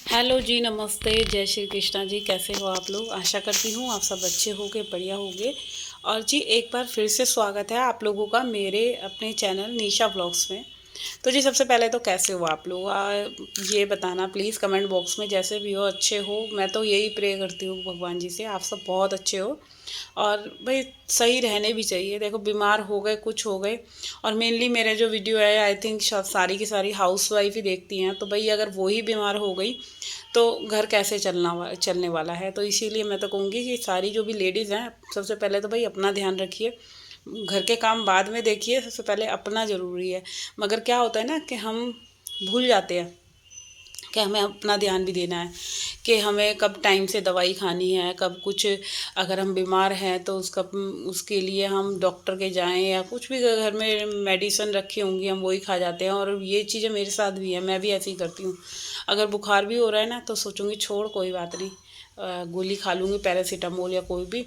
Hello जी, नमस्ते, जय श्री कृष्णा जी। कैसे हो आप लोग? आशा करती हूँ आप सब अच्छे होगे, बढ़िया होगे। और जी एक बार फिर से स्वागत है आप लोगों का मेरे अपने चैनल निशा व्लॉग्स में। तो जी सबसे पहले तो कैसे हो आप लोग? ये बताना प्लीज़ कमेंट बॉक्स में, जैसे भी हो अच्छे हो। मैं तो यही प्रे करती हूँ भगवान जी से, आप सब बहुत अच्छे हो। और भाई सही रहने भी चाहिए। देखो बीमार हो गए, कुछ हो गए, और मेनली मेरे जो वीडियो है आई थिंक सारी की सारी हाउस वाइफ ही देखती हैं। तो भाई अगर वो ही बीमार हो गई तो घर कैसे चलने वाला है। तो इसीलिए मैं तो कहूँगी कि सारी जो भी लेडीज़ हैं, सबसे पहले तो भाई अपना ध्यान रखिए। घर के काम बाद में देखिए, सबसे पहले अपना ज़रूरी है। मगर क्या होता है ना कि हम भूल जाते हैं कि हमें अपना ध्यान भी देना है, कि हमें कब टाइम से दवाई खानी है, कब कुछ अगर हम बीमार हैं तो उसके लिए हम डॉक्टर के जाएं, या कुछ भी घर में मेडिसिन रखी होंगी हम वही खा जाते हैं। और ये चीज़ें मेरे साथ भी है, मैं भी ऐसे ही करती हूँ। अगर बुखार भी हो रहा है ना तो सोचूंगी छोड़ कोई बात नहीं, गोली खा लूँगी पैरासीटामोल या कोई भी,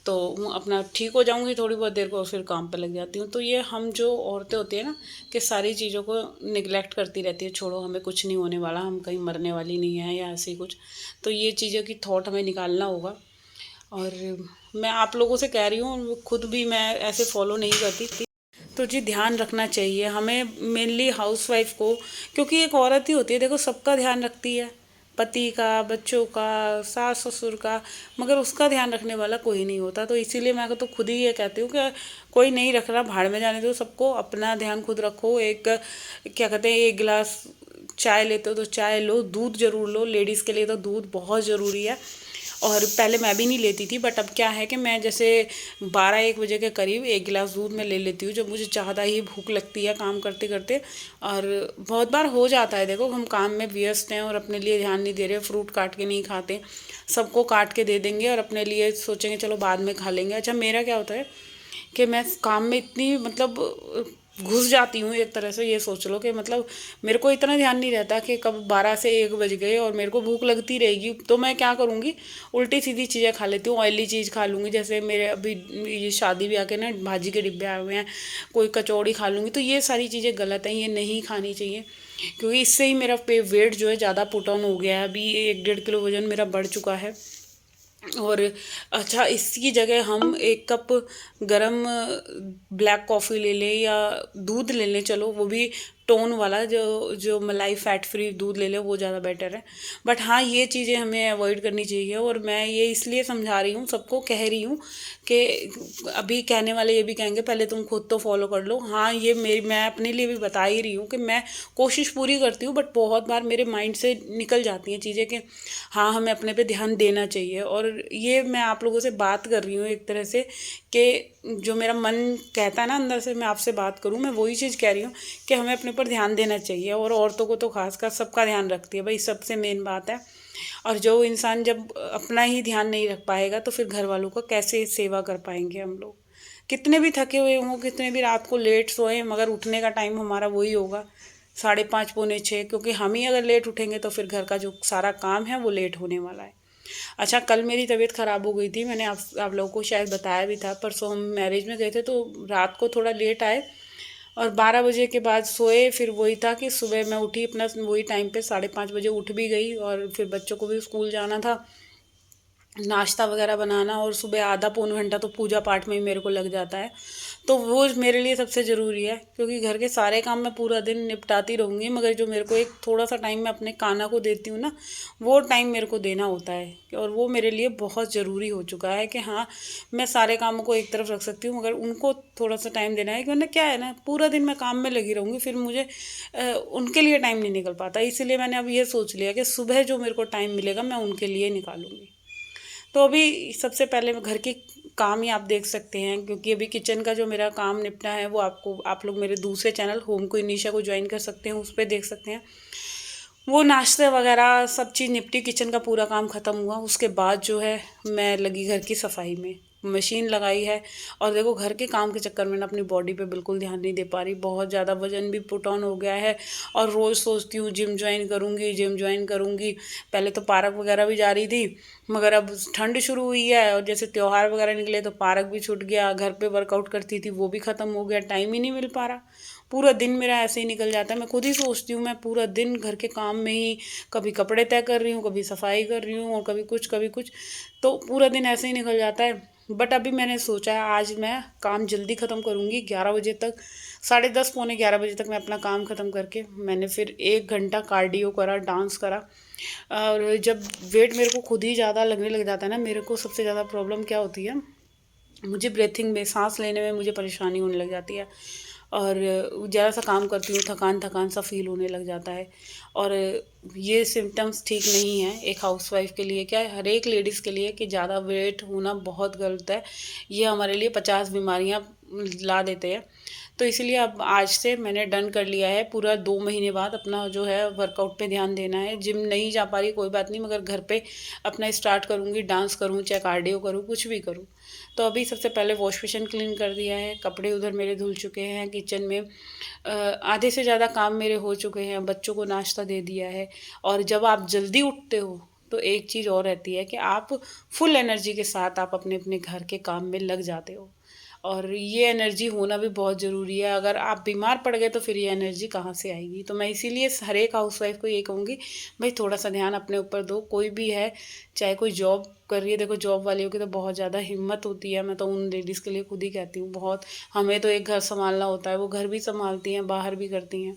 तो अपना ठीक हो जाऊँगी थोड़ी बहुत देर को और फिर काम पे लग जाती हूँ। तो ये हम जो औरतें होती हैं ना, कि सारी चीज़ों को निगलेक्ट करती रहती है, छोड़ो हमें कुछ नहीं होने वाला, हम कहीं मरने वाली नहीं है या ऐसे ही कुछ। तो ये चीज़ों की थॉट हमें निकालना होगा। और मैं आप लोगों से कह रही हूँ, खुद भी मैं ऐसे फॉलो नहीं करती थी। तो जी ध्यान रखना चाहिए हमें, मेनली हाउस वाइफ को, क्योंकि एक औरत ही होती है देखो, सबका ध्यान रखती है, पति का, बच्चों का, सास ससुर का, मगर उसका ध्यान रखने वाला कोई नहीं होता। तो इसीलिए मैं तो खुद ही ये कहती हूँ कि कोई नहीं रख रहा, भाड़ में जाने दो सबको, अपना ध्यान खुद रखो। एक क्या कहते हैं, एक गिलास चाय लेते हो तो चाय लो, दूध जरूर लो, लेडीज़ के लिए तो दूध बहुत ज़रूरी है। और पहले मैं भी नहीं लेती थी, बट अब क्या है कि मैं जैसे 12-1 बजे के करीब एक गिलास दूध में ले लेती हूँ, जब मुझे ज़्यादा ही भूख लगती है काम करते करते। और बहुत बार हो जाता है, देखो हम काम में व्यस्त हैं और अपने लिए ध्यान नहीं दे रहे, फ्रूट काट के नहीं खाते, सबको काट के दे देंगे और अपने लिए सोचेंगे चलो बाद में खा लेंगे। अच्छा मेरा क्या होता है कि मैं काम में इतनी मतलब घुस जाती हूँ, एक तरह से ये सोच लो कि मतलब मेरे को इतना ध्यान नहीं रहता कि कब 12 से 1 बज गए और मेरे को भूख लगती रहेगी। तो मैं क्या करूँगी, उल्टी सीधी चीज़ें खा लेती हूँ, ऑयली चीज़ खा लूँगी। जैसे मेरे अभी ये शादी ब्याह के ना भाजी के डिब्बे आए हुए हैं, कोई कचौड़ी खा लूँगी। तो ये सारी चीज़ें गलत हैं, ये नहीं खानी चाहिए, क्योंकि इससे ही मेरा पे वेट जो है ज़्यादा पुट ऑन हो गया है। अभी 1-1.5 किलो वजन मेरा बढ़ चुका है। और अच्छा इसकी जगह हम 1 कप गरम ब्लैक कॉफ़ी ले लें या दूध ले लें, चलो वो भी टोन वाला, जो जो मलाई फ़ैट फ्री दूध ले लें, वो ज़्यादा बेटर है। बट हाँ ये चीज़ें हमें अवॉइड करनी चाहिए। और मैं ये इसलिए समझा रही हूँ, सबको कह रही हूँ कि अभी कहने वाले ये भी कहेंगे पहले तुम खुद तो फॉलो कर लो। हाँ ये मेरी, मैं अपने लिए भी बता ही रही हूँ कि मैं कोशिश पूरी करती हूँ, बट बहुत बार मेरे माइंड से निकल जाती हैं चीज़ें कि हाँ हमें अपने पे ध्यान देना चाहिए। और ये मैं आप लोगों से बात कर रही हूँ एक तरह से, कि जो मेरा मन कहता है ना अंदर से मैं आपसे बात करूँ, मैं वही चीज़ कह रही हूँ कि हमें अपने पर ध्यान देना चाहिए। और औरतों को तो खासकर सबका ध्यान रखती है भाई, सबसे मेन बात है। और जो इंसान जब अपना ही ध्यान नहीं रख पाएगा तो फिर घर वालों का कैसे सेवा कर पाएंगे हम लोग। कितने भी थके हुए हों, कितने भी रात को लेट सोए, मगर उठने का टाइम हमारा वही होगा, 5:30 पौने 6, क्योंकि हम ही अगर लेट उठेंगे तो फिर घर का जो सारा काम है वो लेट होने वाला है। अच्छा कल मेरी तबीयत ख़राब हो गई थी, मैंने आप लोगों को शायद बताया भी था। परसों हम मैरिज में गए थे तो रात को थोड़ा लेट आए और 12 बजे के बाद सोए। फिर वही था कि सुबह मैं उठी अपना वही टाइम पे, 5:30 बजे उठ भी गई, और फिर बच्चों को भी स्कूल जाना था, नाश्ता वगैरह बनाना, और सुबह आधा पौन घंटा तो पूजा पाठ में ही मेरे को लग जाता है। तो वो मेरे लिए सबसे ज़रूरी है, क्योंकि घर के सारे काम मैं पूरा दिन निपटाती रहूँगी, मगर जो मेरे को एक थोड़ा सा टाइम मैं अपने काना को देती हूँ ना, वो टाइम मेरे को देना होता है। और वो मेरे लिए बहुत ज़रूरी हो चुका है कि हाँ मैं सारे कामों को एक तरफ रख सकती हूँ, मगर उनको थोड़ा सा टाइम देना है। वरना क्या है ना, पूरा दिन मैं काम में लगी रहूँगी, फिर मुझे उनके लिए टाइम नहीं निकल पाता। इसलिए मैंने अब ये सोच लिया कि सुबह जो मेरे को टाइम मिलेगा मैं उनके लिए निकालूंगी। तो अभी सबसे पहले घर के काम ही आप देख सकते हैं, क्योंकि अभी किचन का जो मेरा काम निपटा है वो आपको, आप लोग मेरे दूसरे चैनल होम क्वीन निशा को ज्वाइन कर सकते हैं, उस पर देख सकते हैं। वो नाश्ते वगैरह सब चीज़ निपटी, किचन का पूरा काम ख़त्म हुआ, उसके बाद जो है मैं लगी घर की सफाई में, मशीन लगाई है। और देखो घर के काम के चक्कर में ना अपनी बॉडी पे बिल्कुल ध्यान नहीं दे पा रही, बहुत ज़्यादा वजन भी पुट ऑन हो गया है। और रोज़ सोचती हूँ जिम ज्वाइन करूँगी, जिम ज्वाइन करूँगी। पहले तो पार्क वगैरह भी जा रही थी, मगर अब ठंड शुरू हुई है और जैसे त्योहार वगैरह निकले तो पार्क भी छूट गया, घर पे वर्कआउट करती थी वो भी ख़त्म हो गया, टाइम ही नहीं मिल पा रहा। पूरा दिन मेरा ऐसे ही निकल जाता है। मैं खुद ही सोचती हूँ, मैं पूरा दिन घर के काम में ही, कभी कपड़े तय कर रही हूँ, कभी सफाई कर रही हूँ, और कभी कुछ, तो पूरा दिन ऐसे ही निकल जाता है। बट अभी मैंने सोचा है आज मैं काम जल्दी ख़त्म करूँगी, 11 बजे तक, 10:30 पौने 11 बजे तक मैं अपना काम ख़त्म करके मैंने फिर 1 घंटा कार्डियो करा, डांस करा। और जब वेट मेरे को खुद ही ज़्यादा लगने लग जाता है ना, मेरे को सबसे ज़्यादा प्रॉब्लम क्या होती है, मुझे ब्रीथिंग में, सांस लेने में मुझे परेशानी होने लग जाती है। और ज़रा सा काम करती हूँ, थकान थकान सा फील होने लग जाता है। और ये सिम्टम्स ठीक नहीं है एक हाउसवाइफ के लिए, क्या है, हर एक लेडीज़ के लिए, कि ज़्यादा वेट होना बहुत गलत है। ये हमारे लिए 50 बीमारियाँ ला देते हैं। तो इसलिए अब आज से मैंने डन कर लिया है, पूरा 2 महीने बाद अपना जो है वर्कआउट पे ध्यान देना है। जिम नहीं जा पा रही कोई बात नहीं, मगर घर पे अपना स्टार्ट करूँगी, डांस करूँ चाहे कार्डियो करूँ, कुछ भी करूँ। तो अभी सबसे पहले वॉश बेसिन क्लीन कर दिया है, कपड़े उधर मेरे धुल चुके हैं, किचन में आधे से ज़्यादा काम मेरे हो चुके हैं, बच्चों को नाश्ता दे दिया है। और जब आप जल्दी उठते हो तो एक चीज़ और रहती है कि आप फुल एनर्जी के साथ आप अपने अपने घर के काम में लग जाते हो, और ये एनर्जी होना भी बहुत ज़रूरी है। अगर आप बीमार पड़ गए तो फिर ये एनर्जी कहाँ से आएगी। तो मैं इसीलिए हर एक हाउसवाइफ को ये कहूँगी, भाई थोड़ा सा ध्यान अपने ऊपर दो, कोई भी है, चाहे कोई जॉब कर रही है। देखो जॉब वालियों की तो बहुत ज़्यादा हिम्मत होती है, मैं तो उन लेडीज़ के लिए खुद ही कहती हूँ, बहुत, हमें तो एक घर संभालना होता है, वो घर भी संभालती हैं, बाहर भी करती हैं।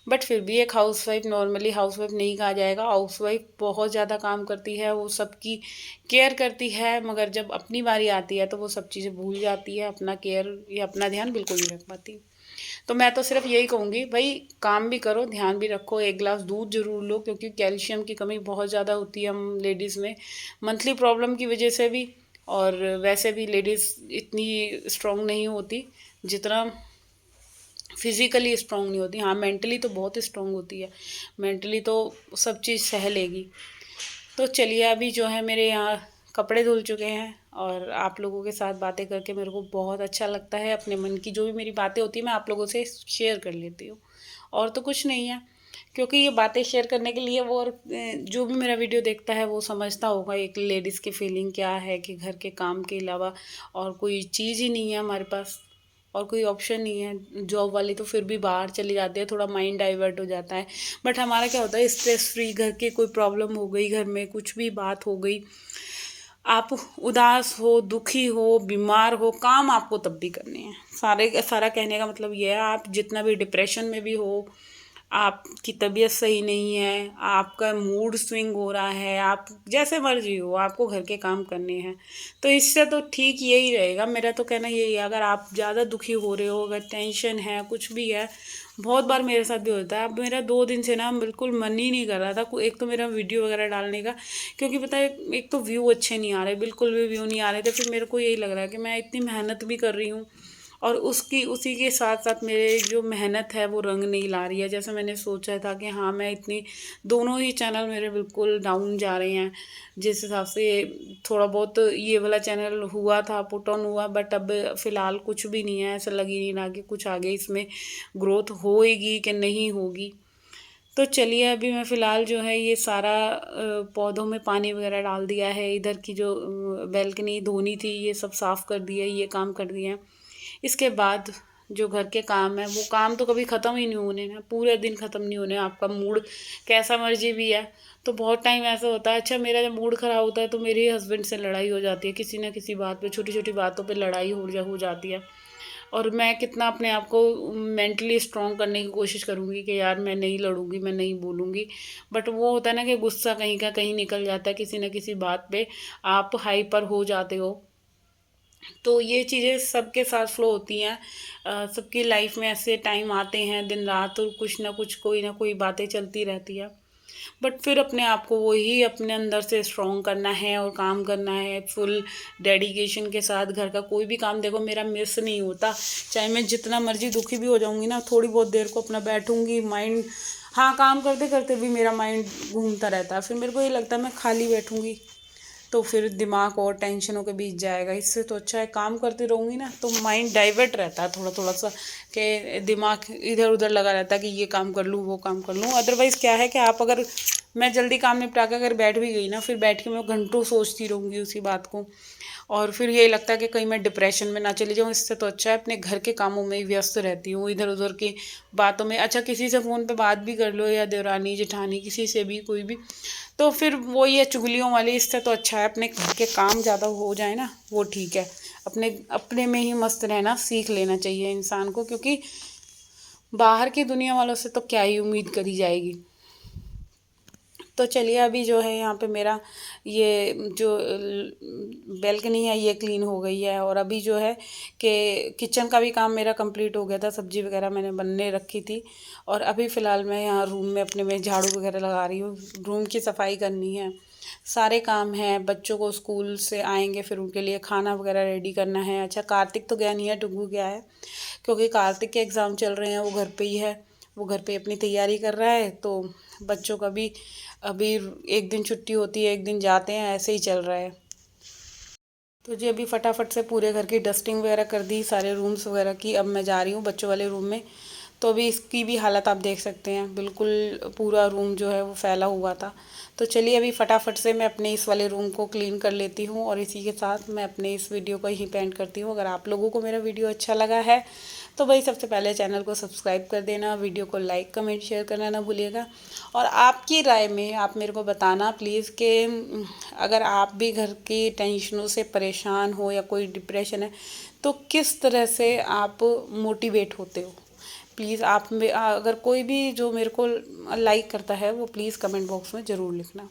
बट फिर भी एक हाउसवाइफ नॉर्मली हाउसवाइफ नहीं कहा जाएगा, हाउसवाइफ बहुत ज़्यादा काम करती है, वो सबकी केयर करती है, मगर जब अपनी बारी आती है तो वो सब चीज़ें भूल जाती है, अपना केयर या अपना ध्यान बिल्कुल नहीं रख पाती। तो मैं तो सिर्फ यही कहूँगी, भाई काम भी करो, ध्यान भी रखो, 1 गिलास दूध ज़रूर लो, क्योंकि कैल्शियम की कमी बहुत ज़्यादा होती है हम लेडीज़ में, मंथली प्रॉब्लम की वजह से भी। और वैसे भी लेडीज़ इतनी स्ट्रॉन्ग नहीं होती जितना फिज़िकली स्ट्रॉन्ग नहीं होती। हाँ, मेंटली तो बहुत स्ट्रॉन्ग होती है, मेंटली तो सब चीज़ सह लेगी। तो चलिए, अभी जो है मेरे यहाँ कपड़े धुल चुके हैं, और आप लोगों के साथ बातें करके मेरे को बहुत अच्छा लगता है। अपने मन की जो भी मेरी बातें होती हैं मैं आप लोगों से शेयर कर लेती हूँ, और तो कुछ नहीं है, क्योंकि ये बातें शेयर करने के लिए वो, और जो भी मेरा वीडियो देखता है वो समझता होगा एक लेडीज़ की फीलिंग क्या है, कि घर के काम के अलावा और कोई चीज़ ही नहीं है हमारे पास, और कोई ऑप्शन नहीं है। जॉब वाले तो फिर भी बाहर चले जाते हैं, थोड़ा माइंड डाइवर्ट हो जाता है। बट हमारा क्या होता है, स्ट्रेस फ्री, घर के कोई प्रॉब्लम हो गई, घर में कुछ भी बात हो गई, आप उदास हो, दुखी हो, बीमार हो, काम आपको तब भी करने हैं। सारा कहने का मतलब ये है, आप जितना भी डिप्रेशन में भी हो, आपकी तबीयत सही नहीं है, आपका मूड स्विंग हो रहा है, आप जैसे मर्जी हो, आपको घर के काम करने हैं। तो इससे तो ठीक यही रहेगा, मेरा तो कहना यही है। अगर आप ज़्यादा दुखी हो रहे हो, अगर टेंशन है, कुछ भी है, बहुत बार मेरे साथ भी होता है। अब मेरा 2 दिन से ना बिल्कुल मन ही नहीं कर रहा था एक तो मेरा वीडियो वगैरह डालने का, क्योंकि पता है एक तो व्यू अच्छे नहीं आ रहे, बिल्कुल भी व्यू नहीं आ रहे थे। फिर मेरे को यही लग रहा है कि मैं इतनी मेहनत भी कर रही हूँ, और उसी के साथ साथ मेरे जो मेहनत है वो रंग नहीं ला रही है, जैसे मैंने सोचा था कि हाँ मैं इतनी, दोनों ही चैनल मेरे बिल्कुल डाउन जा रहे हैं। जिस हिसाब से थोड़ा बहुत ये वाला चैनल हुआ था, पुट ऑन हुआ, बट अब फ़िलहाल कुछ भी नहीं है, ऐसा लग ही नहीं रहा कि कुछ आगे इसमें ग्रोथ होएगी कि नहीं होगी। तो चलिए, अभी मैं फ़िलहाल जो है ये सारा पौधों में पानी वगैरह डाल दिया है, इधर की जो बैल्कनी धोनी थी ये सब साफ़ कर दिया, ये काम कर दिया। इसके बाद जो घर के काम है, वो काम तो कभी ख़त्म ही नहीं होने ना, पूरे दिन ख़त्म नहीं होने। आपका मूड कैसा मर्जी भी है, तो बहुत टाइम ऐसा होता है, अच्छा मेरा जब मूड ख़राब होता है तो मेरे हस्बैंड से लड़ाई हो जाती है, किसी ना किसी बात पे, छोटी छोटी बातों पे लड़ाई हो जाती है। और मैं कितना अपने आप को मेंटली स्ट्रॉन्ग करने की कोशिश करूँगी कि यार मैं नहीं लड़ूंगी, मैं नहीं बोलूँगी, बट वो होता है ना कि गुस्सा कहीं का कहीं निकल जाता है, किसी न किसी बात पे आप हाइपर हो जाते हो। तो ये चीज़ें सबके साथ फ्लो होती हैं, सबकी लाइफ में ऐसे टाइम आते हैं दिन रात, और कुछ ना कोई बातें चलती रहती है। बट फिर अपने आप को वही अपने अंदर से स्ट्रॉन्ग करना है और काम करना है फुल डेडिकेशन के साथ। घर का कोई भी काम देखो मेरा मिस नहीं होता, चाहे मैं जितना मर्जी दुखी भी हो जाऊंगी ना, थोड़ी बहुत देर को अपना बैठूंगी, माइंड, हाँ काम करते करते भी मेरा माइंड घूमता रहता है। फिर मेरे को ये लगता है मैं खाली बैठूंगी तो फिर दिमाग और टेंशनों के बीच जाएगा, इससे तो अच्छा है काम करती रहूँगी ना, तो माइंड डाइवर्ट रहता है थोड़ा थोड़ा सा, कि दिमाग इधर उधर लगा रहता है कि ये काम कर लूँ वो काम कर लूँ। अदरवाइज़ क्या है कि आप अगर मैं जल्दी काम निपटा के अगर बैठ भी गई ना, फिर बैठ के मैं घंटों सोचती रहूँगी उसी बात को, और फिर यही लगता है कि कहीं मैं डिप्रेशन में ना चली जाऊँ। इससे तो अच्छा है अपने घर के कामों में ही व्यस्त रहती हूँ, इधर उधर की बातों में। अच्छा, किसी से फ़ोन पे बात भी कर लो, या देवरानी जेठानी किसी से भी, कोई भी, तो फिर वो ये चुगलियों वाली, इससे तो अच्छा है अपने घर के काम ज़्यादा हो जाए ना, वो ठीक है। अपने अपने में ही मस्त रहना सीख लेना चाहिए इंसान को, क्योंकि बाहर की दुनिया वालों से तो क्या ही उम्मीद करी जाएगी। तो चलिए, अभी जो है यहाँ पे मेरा ये जो बैल्कनी है ये क्लीन हो गई है, और अभी जो है कि किचन का भी काम मेरा कंप्लीट हो गया था, सब्जी वगैरह मैंने बनने रखी थी। और अभी फ़िलहाल मैं यहाँ रूम में अपने में झाड़ू वगैरह लगा रही हूँ, रूम की सफाई करनी है, सारे काम हैं। बच्चों को स्कूल से आएंगे, फिर उनके लिए खाना वगैरह रेडी करना है। अच्छा, कार्तिक तो गया नहीं है, टुगू गया है, क्योंकि कार्तिक के एग्ज़ाम चल रहे हैं, वो घर पे ही है, वो घर पे अपनी तैयारी कर रहा है। तो बच्चों का भी अभी एक दिन छुट्टी होती है, एक दिन जाते हैं, ऐसे ही चल रहा है। तो जी अभी फटाफट से पूरे घर की डस्टिंग वगैरह कर दी, सारे रूम्स वगैरह की। अब मैं जा रही हूँ बच्चों वाले रूम में। तो अभी इसकी भी हालत आप देख सकते हैं, बिल्कुल पूरा रूम जो है वो फैला हुआ था। तो चलिए अभी फटाफट से मैं अपने इस वाले रूम को क्लीन कर लेती हूँ, और इसी के साथ मैं अपने इस वीडियो को यहीं पे एंड करती हूँ। अगर आप लोगों को मेरा वीडियो अच्छा लगा है तो भाई सबसे पहले चैनल को सब्सक्राइब कर देना, वीडियो को लाइक कमेंट शेयर करना ना भूलिएगा। और आपकी राय में आप मेरे को बताना प्लीज़ कि अगर आप भी घर की टेंशनों से परेशान हो, या कोई डिप्रेशन है, तो किस तरह से आप मोटिवेट होते हो। प्लीज़ आप अगर कोई भी जो मेरे को लाइक करता है वो प्लीज़ कमेंट बॉक्स में ज़रूर लिखना।